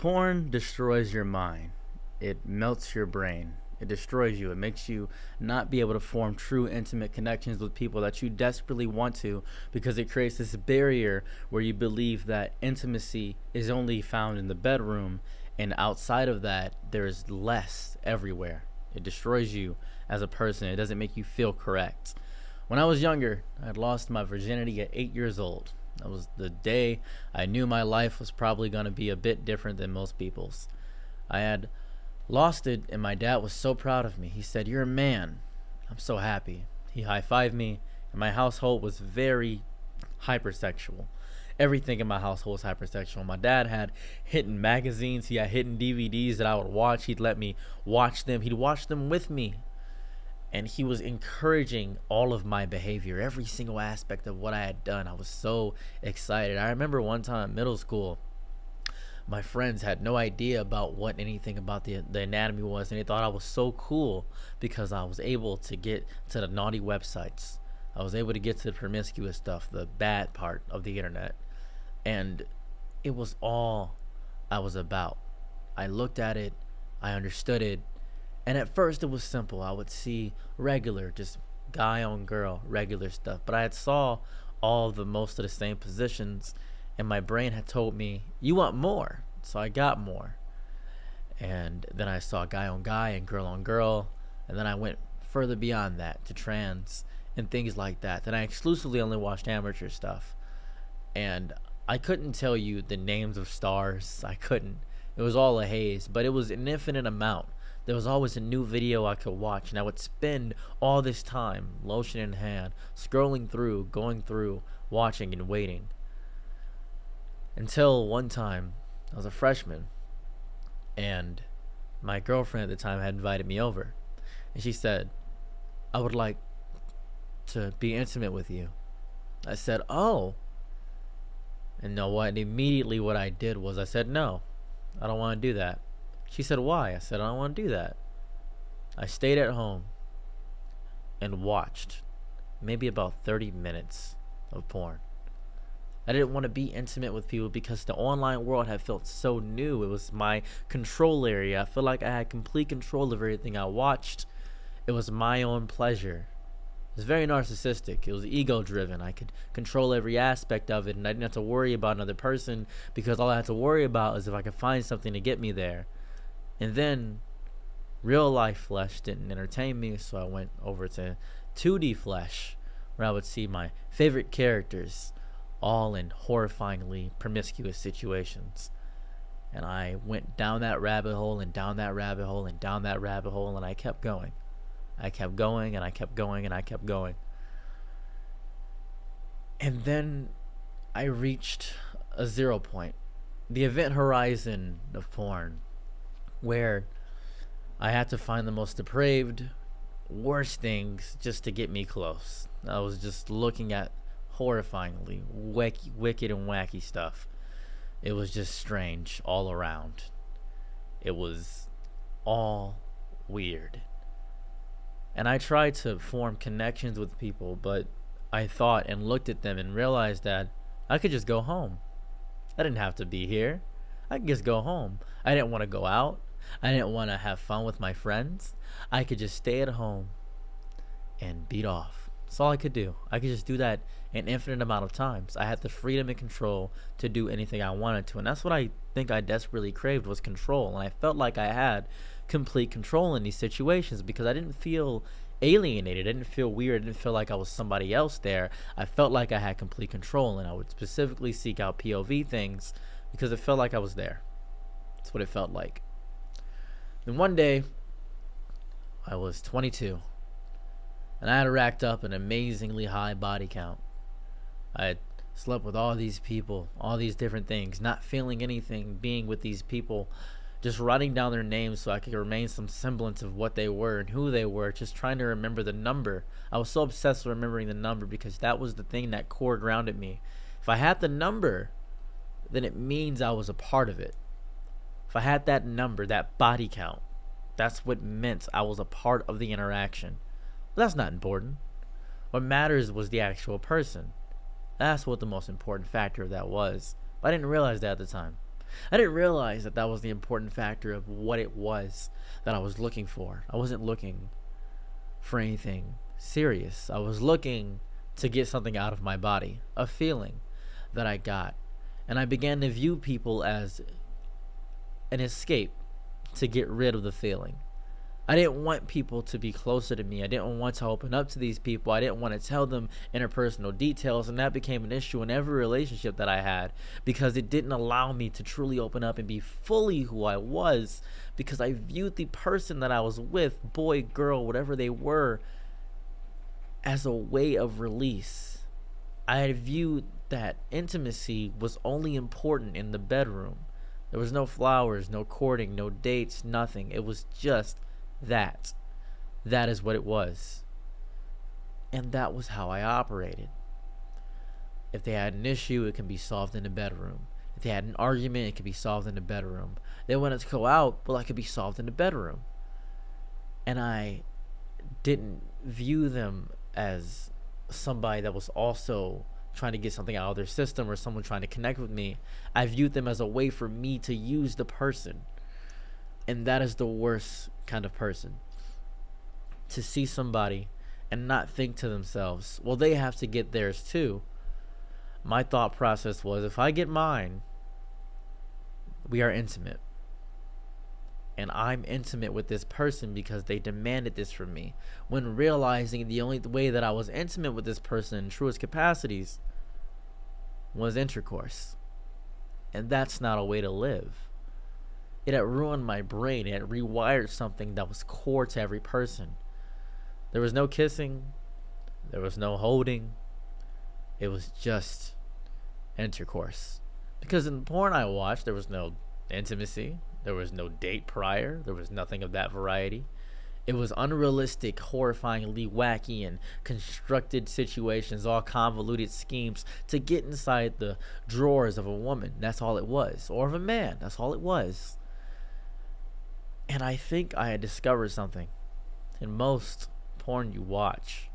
Porn destroys your mind. It melts your brain. It destroys you. It makes you not be able to form true intimate connections with people that you desperately want to, because it creates this barrier where you believe that intimacy is only found in the bedroom, and outside of that, there's less everywhere. It destroys you as a person. It doesn't make you feel correct. When I was younger, I had lost my virginity at 8 years old. That was the day I knew my life was probably going to be a bit different than most people's. I had lost it, and my dad was so proud of me. He said, "You're a man." I'm so happy. He high-fived me, and my household was very hypersexual. Everything in my household was hypersexual. My dad had hidden magazines. He had hidden DVDs that I would watch. He'd let me watch them. He'd watch them with me. And he was encouraging all of my behavior, every single aspect of what I had done. I was so excited. I remember one time in middle school, my friends had no idea about what anything about the anatomy was, and they thought I was so cool because I was able to get to the naughty websites. I was able to get to the promiscuous stuff, the bad part of the internet. And it was all I was about. I looked at it, I understood it, and at first it was simple. I would see regular, just guy on girl, regular stuff. But I had saw all the most of the same positions, and my brain had told me, you want more. So I got more. And then I saw guy on guy and girl on girl. And then I went further beyond that to trans and things like that. Then I exclusively only watched amateur stuff. And I couldn't tell you the names of stars. I couldn't. It was all a haze, but it was an infinite amount. There was always a new video I could watch, and I would spend all this time, lotion in hand, scrolling through, going through, watching and waiting. Until one time, I was a freshman, and my girlfriend at the time had invited me over, and she said, "I would like to be intimate with you." I said, "Oh." And know what? And immediately what I did was I said, "No, I don't want to do that." She said, "Why?" I said, "I don't want to do that." I stayed at home and watched maybe about 30 minutes of porn. I didn't want to be intimate with people because the online world had felt so new. It was my control area. I felt like I had complete control of everything I watched. It was my own pleasure. It was very narcissistic. It was ego driven. I could control every aspect of it, and I didn't have to worry about another person because all I had to worry about is if I could find something to get me there. And then real life flesh didn't entertain me, so I went over to 2D flesh, where I would see my favorite characters all in horrifyingly promiscuous situations. And I went down that rabbit hole and down that rabbit hole and down that rabbit hole, and I kept going. I kept going and I kept going and I kept going. And then I reached a 0 point, the event horizon of porn, where I had to find the most depraved, worst things just to get me close. I was just looking at horrifyingly wicked and wacky stuff. It was just strange all around. It was all weird. And I tried to form connections with people, but I thought and looked at them and realized that I could just go home. I didn't have to be here. I could just go home. I didn't want to go out. I didn't want to have fun with my friends. I could just stay at home and beat off. That's all I could do. I could just do that an infinite amount of times. I had the freedom and control to do anything I wanted to. And that's what I think I desperately craved, was control. And I felt like I had complete control in these situations because I didn't feel alienated. I didn't feel weird. I didn't feel like I was somebody else there. I felt like I had complete control, and I would specifically seek out POV things because it felt like I was there. That's what it felt like. Then one day, I was 22, and I had racked up an amazingly high body count. I had slept with all these people, all these different things, not feeling anything, being with these people, just writing down their names so I could remain some semblance of what they were and who they were, just trying to remember the number. I was so obsessed with remembering the number because that was the thing that core grounded me. If I had the number, then it means I was a part of it. If I had that number, that body count, that's what meant I was a part of the interaction. But that's not important. What matters was the actual person. That's what the most important factor of that was. But I didn't realize that at the time. I didn't realize that that was the important factor of what it was that I was looking for. I wasn't looking for anything serious. I was looking to get something out of my body, a feeling that I got. And I began to view people as an escape to get rid of the feeling. I didn't want people to be closer to me. I didn't want to open up to these people. I didn't want to tell them interpersonal details, and that became an issue in every relationship that I had, because it didn't allow me to truly open up and be fully who I was, because I viewed the person that I was with, boy, girl, whatever they were, as a way of release. I viewed that intimacy was only important in the bedroom. There was no flowers, no courting, no dates, nothing. It was just that. That is what it was. And that was how I operated. If they had an issue, it can be solved in the bedroom. If they had an argument, it could be solved in the bedroom. They wanted to go out, well, that could be solved in the bedroom. And I didn't view them as somebody that was also trying to get something out of their system, or someone trying to connect with me. I viewed them as a way for me to use the person. And that is the worst kind of person. To see somebody and not think to themselves, well, they have to get theirs too. My thought process was, if I get mine, we are intimate. And I'm intimate with this person because they demanded this from me. When realizing the only way that I was intimate with this person in truest capacities was intercourse. And that's not a way to live. It had ruined my brain. It had rewired something that was core to every person. There was no kissing. There was no holding. It was just intercourse. Because in porn I watched, there was no intimacy. There was no date prior. There was nothing of that variety. It was unrealistic, horrifyingly wacky, and constructed situations, all convoluted schemes to get inside the drawers of a woman. That's all it was. Or of a man. That's all it was. And I think I had discovered something. In most porn you watch,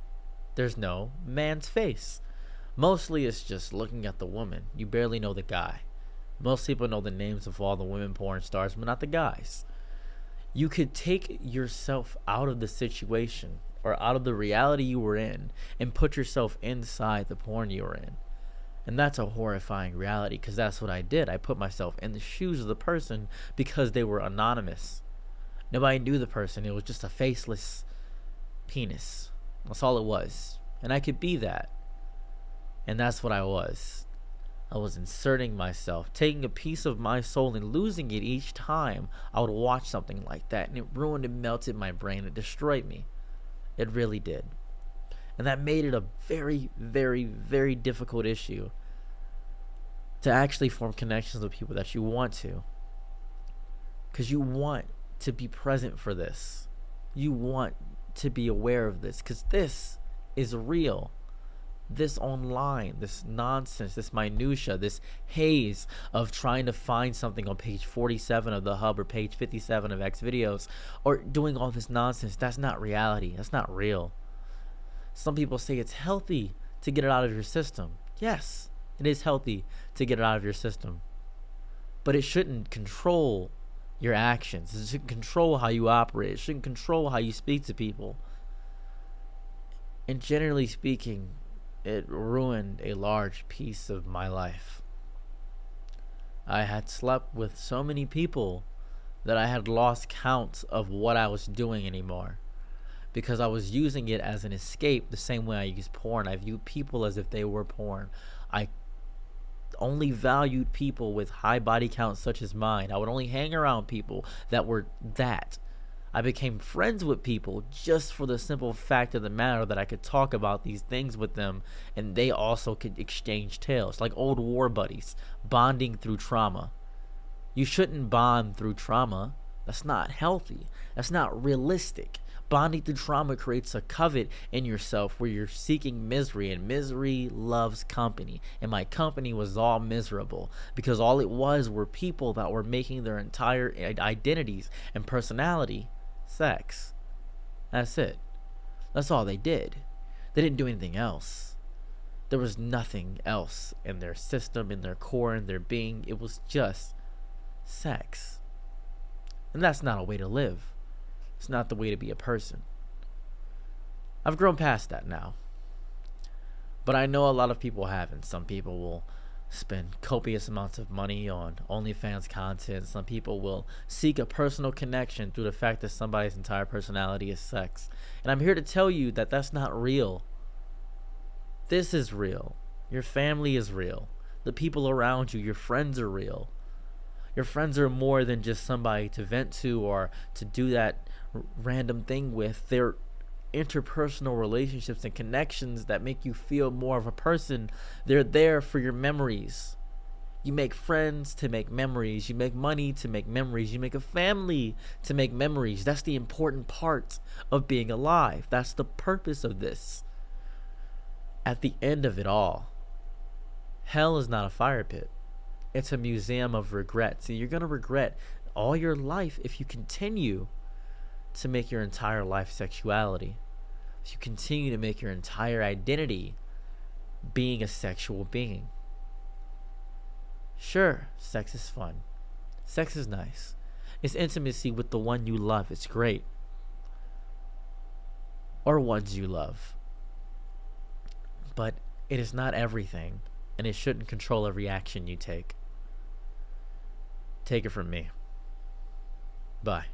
there's no man's face. Mostly it's just looking at the woman. You barely know the guy. Most people know the names of all the women porn stars, but not the guys. You could take yourself out of the situation, or out of the reality you were in, and put yourself inside the porn you were in. And that's a horrifying reality, because that's what I did. I put myself in the shoes of the person because they were anonymous. Nobody knew the person. It was just a faceless penis. That's all it was. And I could be that. And that's what I was. I was inserting myself, taking a piece of my soul and losing it each time I would watch something like that. And it ruined and melted my brain. It destroyed me. It really did. And that made it a very, very, very difficult issue to actually form connections with people that you want to. Because you want to be present for this. You want to be aware of this, because this is real. This online, this nonsense, this minutia, this haze of trying to find something on page 47 of the hub or page 57 of X videos, or doing all this nonsense, that's not reality. That's not real. Some people say it's healthy to get it out of your system. Yes, it is healthy to get it out of your system. But it shouldn't control your actions. It shouldn't control how you operate. It shouldn't control how you speak to people. And generally speaking, it ruined a large piece of my life. I had slept with so many people that I had lost count of what I was doing anymore, because I was using it as an escape the same way I use porn. I viewed people as if they were porn. I only valued people with high body counts such as mine. I would only hang around people that were that. I became friends with people just for the simple fact of the matter that I could talk about these things with them, and they also could exchange tales, like old war buddies, bonding through trauma. You shouldn't bond through trauma. That's not healthy. That's not realistic. Bonding through trauma creates a covet in yourself where you're seeking misery, and misery loves company. And my company was all miserable, because all it was were people that were making their entire identities and personality sex. That's it. That's all they did. They didn't do anything else. There was nothing else in their system, in their core, in their being. It was just sex. And that's not a way to live. It's not the way to be a person. I've grown past that now. But I know a lot of people haven't. Some people will spend copious amounts of money on OnlyFans content. Some people will seek a personal connection through the fact that somebody's entire personality is sex. And I'm here to tell you that that's not real. This is real. Your family is real. The people around you, your friends are real. Your friends are more than just somebody to vent to or to do that random thing with. They're interpersonal relationships and connections that make you feel more of a person. They're there for your memories. You make friends to make memories. You make money to make memories. You make a family to make memories. That's the important part of being alive. That's the purpose of this. At the end of it all, hell is not a fire pit. It's a museum of regrets. And you're going to regret all your life if you continue to make your entire life sexuality. If you continue to make your entire identity being a sexual being. Sure, sex is fun. Sex is nice. It's intimacy with the one you love. It's great. Or ones you love. But it is not everything, and it shouldn't control every action you take. Take it from me. Bye.